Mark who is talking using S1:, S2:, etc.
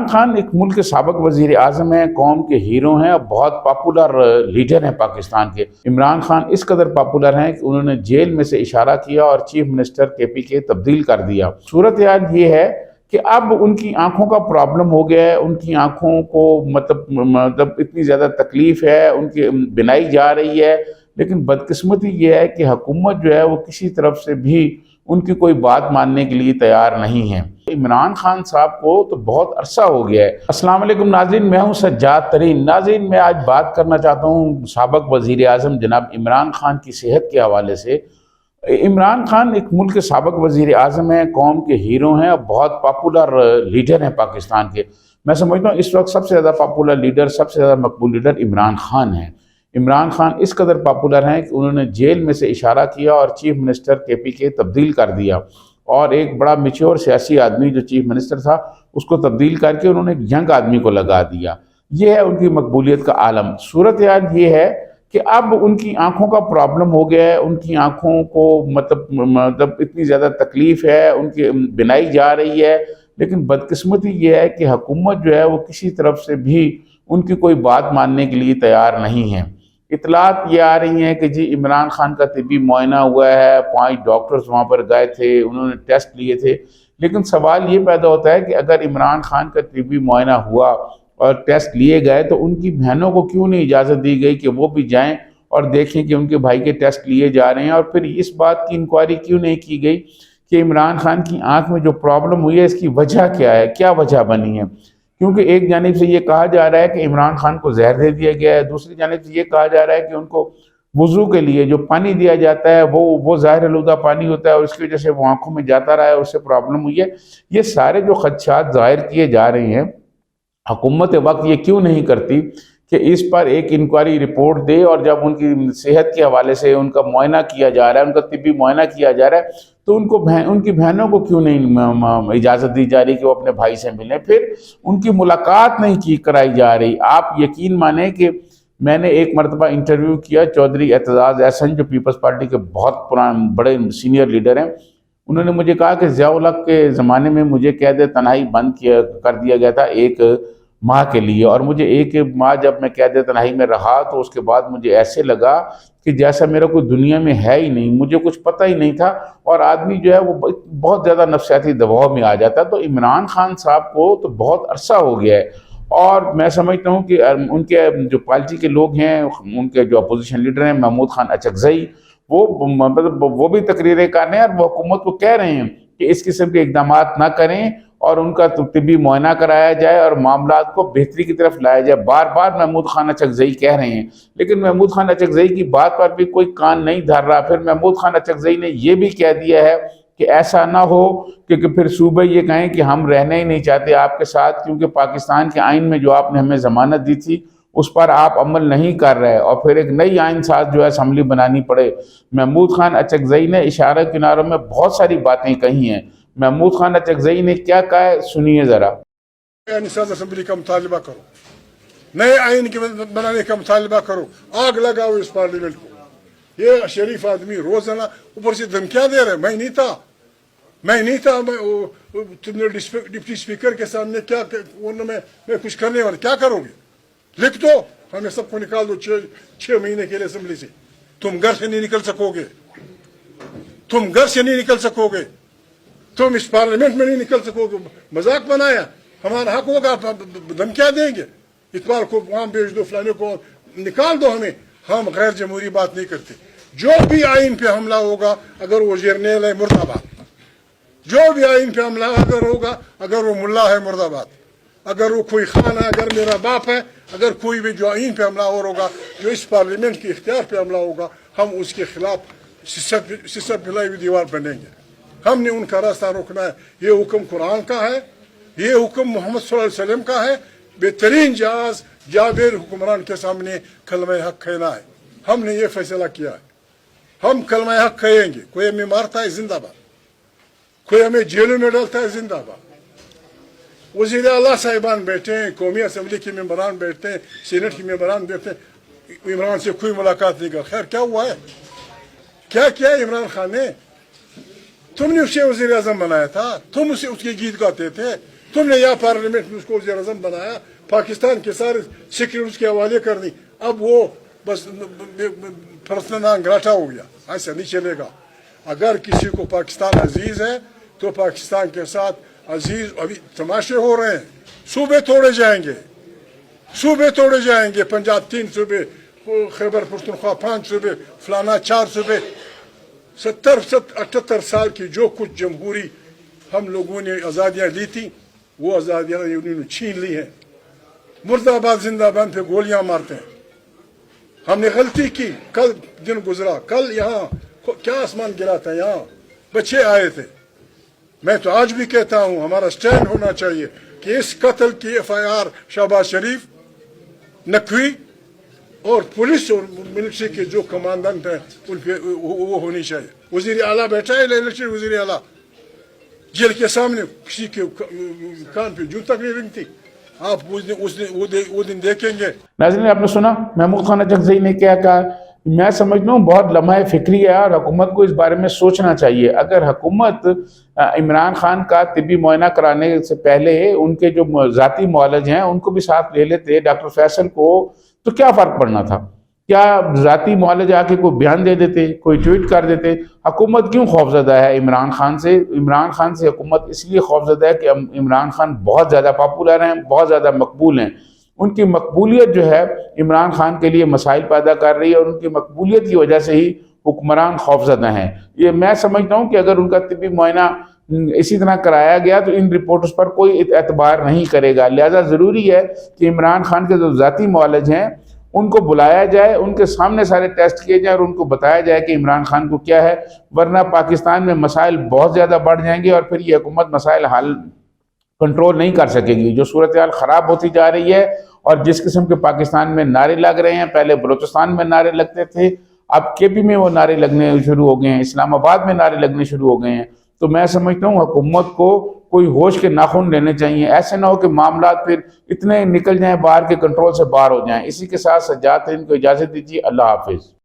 S1: عمران خان ایک ملک کے سابق وزیر اعظم ہیں، قوم کے ہیرو ہیں اور بہت پاپولر لیڈر ہیں پاکستان کے۔ عمران خان اس قدر پاپولر ہیں کہ انہوں نے جیل میں سے اشارہ کیا اور چیف منسٹر KPK تبدیل کر دیا۔ صورتحال یہ ہے کہ اب ان کی آنکھوں کا پرابلم ہو گیا ہے، ان کی آنکھوں کو مطلب اتنی زیادہ تکلیف ہے، ان کی بینائی جا رہی ہے، لیکن بدقسمتی یہ ہے کہ حکومت جو ہے وہ کسی طرف سے بھی ان کی کوئی بات ماننے کے لیے تیار نہیں ہے۔ عمران خان صاحب کو تو بہت عرصہ ہو گیا ہے۔ السلام علیکم ناظرین، میں ہوں سجاد ترین۔ ناظرین، میں آج بات کرنا چاہتا ہوں سابق وزیر اعظم جناب عمران خان کی صحت کے حوالے سے۔ عمران خان ایک ملک کے سابق وزیر اعظم ہیں، قوم کے ہیرو ہیں اور بہت پاپولر لیڈر ہیں پاکستان کے۔ میں سمجھتا ہوں اس وقت سب سے زیادہ پاپولر لیڈر، سب سے زیادہ مقبول لیڈر عمران خان ہیں۔ عمران خان اس قدر پاپولر ہیں کہ انہوں نے جیل میں سے اشارہ کیا اور چیف منسٹر KPK تبدیل کر دیا، اور ایک بڑا میچور سیاسی آدمی جو چیف منسٹر تھا اس کو تبدیل کر کے انہوں نے ایک ینگ آدمی کو لگا دیا۔ یہ ہے ان کی مقبولیت کا عالم۔ صورتحال یہ ہے کہ اب ان کی آنکھوں کا پرابلم ہو گیا ہے، ان کی آنکھوں کو مطلب اتنی زیادہ تکلیف ہے، ان کی بینائی جا رہی ہے، لیکن بدقسمتی یہ ہے کہ حکومت جو ہے وہ کسی طرف سے بھی ان کی کوئی بات ماننے کے لیے تیار نہیں ہے۔ اطلاعات یہ آ رہی ہیں کہ جی عمران خان کا طبی معائنہ ہوا ہے، 5 ڈاکٹرز وہاں پر گئے تھے، انہوں نے ٹیسٹ لیے تھے، لیکن سوال یہ پیدا ہوتا ہے کہ اگر عمران خان کا طبی معائنہ ہوا اور ٹیسٹ لیے گئے تو ان کی بہنوں کو کیوں نہیں اجازت دی گئی کہ وہ بھی جائیں اور دیکھیں کہ ان کے بھائی کے ٹیسٹ لیے جا رہے ہیں، اور پھر اس بات کی انکوائری کیوں نہیں کی گئی کہ عمران خان کی آنکھ میں جو پرابلم ہوئی ہے اس کی وجہ کیا ہے، کیا وجہ بنی ہے؟ کیونکہ ایک جانب سے یہ کہا جا رہا ہے کہ عمران خان کو زہر دے دیا گیا ہے، دوسری جانب سے یہ کہا جا رہا ہے کہ ان کو وضو کے لیے جو پانی دیا جاتا ہے وہ ظاہر آلودہ پانی ہوتا ہے اور اس کی وجہ سے وہ آنکھوں میں جاتا رہا ہے، اس سے پرابلم ہوئی ہے۔ یہ سارے جو خدشات ظاہر کیے جا رہے ہیں، حکومت وقت یہ کیوں نہیں کرتی کہ اس پر ایک انکوائری رپورٹ دے، اور جب ان کی صحت کے حوالے سے ان کا معائنہ کیا جا رہا ہے، ان کا طبی معائنہ کیا جا رہا ہے، تو ان کی بہنوں کو کیوں نہیں اجازت دی جا رہی کہ وہ اپنے بھائی سے ملیں، پھر ان کی ملاقات نہیں کرائی جا رہی۔ آپ یقین مانیں کہ میں نے ایک مرتبہ انٹرویو کیا چودھری اعتزاز احسن جو پیپلز پارٹی کے بہت بڑے سینئر لیڈر ہیں۔ انہوں نے مجھے کہا کہ ضیاء الحق کے زمانے میں مجھے قید تنہائی بند کر دیا گیا تھا 1 ماہ کے لیے، اور مجھے 1 ماہ جب میں قید تنہائی میں رہا تو اس کے بعد مجھے ایسے لگا کہ جیسا میرا کوئی دنیا میں ہے ہی نہیں، مجھے کچھ پتہ ہی نہیں تھا، اور آدمی جو ہے وہ بہت زیادہ نفسیاتی دباؤ میں آ جاتا۔ تو عمران خان صاحب کو تو بہت عرصہ ہو گیا ہے، اور میں سمجھتا ہوں کہ ان کے جو پارٹی کے لوگ ہیں، ان کے جو اپوزیشن لیڈر ہیں محمود خان اچکزئی، وہ بھی تقریریں کر رہے ہیں اور وہ حکومت کو کہہ رہے ہیں کہ اس قسم کے اقدامات نہ کریں اور ان کا طبی معائنہ کرایا جائے اور معاملات کو بہتری کی طرف لایا جائے۔ بار بار محمود خان اچکزئی کہہ رہے ہیں، لیکن محمود خان اچکزئی کی بات پر بھی کوئی کان نہیں دھر رہا۔ پھر محمود خان اچکزئی نے یہ بھی کہہ دیا ہے کہ ایسا نہ ہو کہ پھر صوبہ یہ کہیں کہ ہم رہنا ہی نہیں چاہتے آپ کے ساتھ، کیونکہ پاکستان کے آئین میں جو آپ نے ہمیں ضمانت دی تھی اس پر آپ عمل نہیں کر رہے، اور پھر ایک نئی آئین ساز جو ہے اسمبلی بنانی پڑے۔ محمود خان اچکزئی نے اشارہ کناروں میں بہت ساری باتیں کہی ہیں۔ محمود خان اچکزئی نے کیا کہا ہے سنیے ذرا۔
S2: نصاب اسمبلی کا مطالبہ کرو، نئے آئین کے بنانے کا مطالبہ کرو، آگ لگاؤ اس پارلیمنٹ کو۔ یہ شریف آدمی روزانہ اوپر سے دھمکیاں دے رہے، میں نہیں تھا، تم نے ڈپٹی اسپیکر کے سامنے کیا میں کچھ کرنے والا، کیا کرو گے؟ لکھ دو، ہمیں سب کو نکال دو 6 مہینے کے لیے اسمبلی سے۔ تم گھر سے نہیں نکل سکو گے، تم گھر سے نہیں نکل سکو گے، تم اس پارلیمنٹ میں نہیں نکل سکو گے۔ مذاق بنایا، ہمارا حق ہوگا، دھمکیاں دیں گے، اقبال کو وہاں بھیج دو، فلانے کو نکال دو ہمیں۔ ہم غیر جمہوری بات نہیں کرتے۔ جو بھی آئین پہ حملہ ہوگا، اگر وہ جرنیل ہے مرد آباد، جو بھی آئین پہ حملہ اگر ہوگا، اگر وہ ملا ہے مرد آباد، اگر وہ کوئی خان ہے، اگر میرا باپ ہے، اگر کوئی بھی جو آئین پہ حملہ ہوگا، جو اس پارلیمنٹ کے اختیار پہ حملہ ہوگا، ہم اس کے خلاف سسر پھیلائی ہوئی دیوار بنیں گے۔ ہم نے ان کا راستہ روکنا ہے۔ یہ حکم قرآن کا ہے، یہ حکم محمد صلی اللہ علیہ وسلم کا ہے۔ بہترین جہاز جابر حکمران کے سامنے کلمہ حق کہنا ہے۔ ہم نے یہ فیصلہ کیا ہے، ہم کلمہ حق کہیں گے۔ کوئی ہمیں مارتا ہے زندہ باد، کوئی ہمیں جیلوں میں ڈالتا ہے زندہ باد۔ وزیر اعلیٰ صاحبان بیٹھے ہیں، قومی اسمبلی کے ممبران بیٹھتے ہیں، سینٹ کے ممبران بیٹھتے ہیں، عمران سے کوئی ملاقات نہیں کر۔ خیر کیا ہوا ہے؟ کیا کیا ہے عمران خان نے؟ تم نے اسے وزیر اعظم بنایا تھا، تم اسے اس کے گیت گاتے تھے، تم نے یہاں پارلیمنٹ میں اس کو وزیر اعظم بنایا, پاکستان کے سارے سیکرٹریز کے حوالے کر دی, اب وہ بس پرسنل انگراٹا ہو گیا. ایسا نہیں چلے گا. اگر کسی کو پاکستان عزیز ہے تو پاکستان کے ساتھ عزیز. ابھی تماشے ہو رہے ہیں, صوبے توڑے جائیں گے, صوبے توڑے جائیں گے. پنجاب 3 صوبے, خیبر پختونخوا 5 صوبے, فلانا 4 صوبے. 70-78 سال کی جو کچھ جمہوری ہم لوگوں نے آزادیاں لی تھی, وہ آزادیاں انہوں نے چھین لی ہیں. مرد آباد زندہ آباد پہ گولیاں مارتے ہیں. ہم نے غلطی کی. کل دن گزرا, کل یہاں کیا آسمان گرا تھا, یہاں بچے آئے تھے. میں تو آج بھی کہتا ہوں ہمارا سٹینڈ ہونا چاہیے کہ اس قتل کی FIR شہباز شریف, نقوی اور پولیس اور ملٹری کے جو کمانڈنٹ ہیں ان پہ وہ ہونی چاہیے. وزیر اعلیٰ بیٹھا ہے, الیکشن وزیر اعلیٰ جیل کے سامنے, کسی کے کان پہ جوں تک نہیں رنگتی. آپ وہ دن دیکھیں گے.
S1: ناظرین آپ نے سنا محمود خان اچکزئی نے کیا کہا. میں سمجھتا ہوں بہت لمحہ فکری ہے اور حکومت کو اس بارے میں سوچنا چاہیے. اگر حکومت عمران خان کا طبی معائنہ کرانے سے پہلے ان کے جو ذاتی معالج ہیں ان کو بھی ساتھ لے لیتے, ڈاکٹر فیصل کو, تو کیا فرق پڑنا تھا؟ کیا ذاتی معالج آ کے کوئی بیان دے دیتے, کوئی ٹویٹ کر دیتے؟ حکومت کیوں خوفزدہ ہے عمران خان سے؟ عمران خان سے حکومت اس لیے خوفزدہ ہے کہ عمران خان بہت زیادہ پاپولر ہیں, بہت زیادہ مقبول ہیں. ان کی مقبولیت جو ہے عمران خان کے لیے مسائل پیدا کر رہی ہے, اور ان کی مقبولیت کی وجہ سے ہی حکمران خوفزدہ ہیں. یہ میں سمجھتا ہوں کہ اگر ان کا طبی معائنہ اسی طرح کرایا گیا تو ان رپورٹس پر کوئی اعتبار نہیں کرے گا. لہذا ضروری ہے کہ عمران خان کے جو ذاتی معالج ہیں ان کو بلایا جائے, ان کے سامنے سارے ٹیسٹ کیے جائیں اور ان کو بتایا جائے کہ عمران خان کو کیا ہے, ورنہ پاکستان میں مسائل بہت زیادہ بڑھ جائیں گے اور پھر یہ حکومت مسائل حل کنٹرول نہیں کر سکے گی. جو صورتحال خراب ہوتی جا رہی ہے اور جس قسم کے پاکستان میں نعرے لگ رہے ہیں, پہلے بلوچستان میں نعرے لگتے تھے, اب KP میں وہ نعرے لگنے شروع ہو گئے ہیں, اسلام آباد میں نعرے لگنے شروع ہو گئے ہیں. تو میں سمجھتا ہوں حکومت کو کوئی ہوش کے ناخن لینے چاہیے. ایسے نہ ہو کہ معاملات پھر اتنے نکل جائیں باہر کے کنٹرول سے باہر ہو جائیں. اسی کے ساتھ سجاد ترین کو اجازت دیجیے. اللہ حافظ.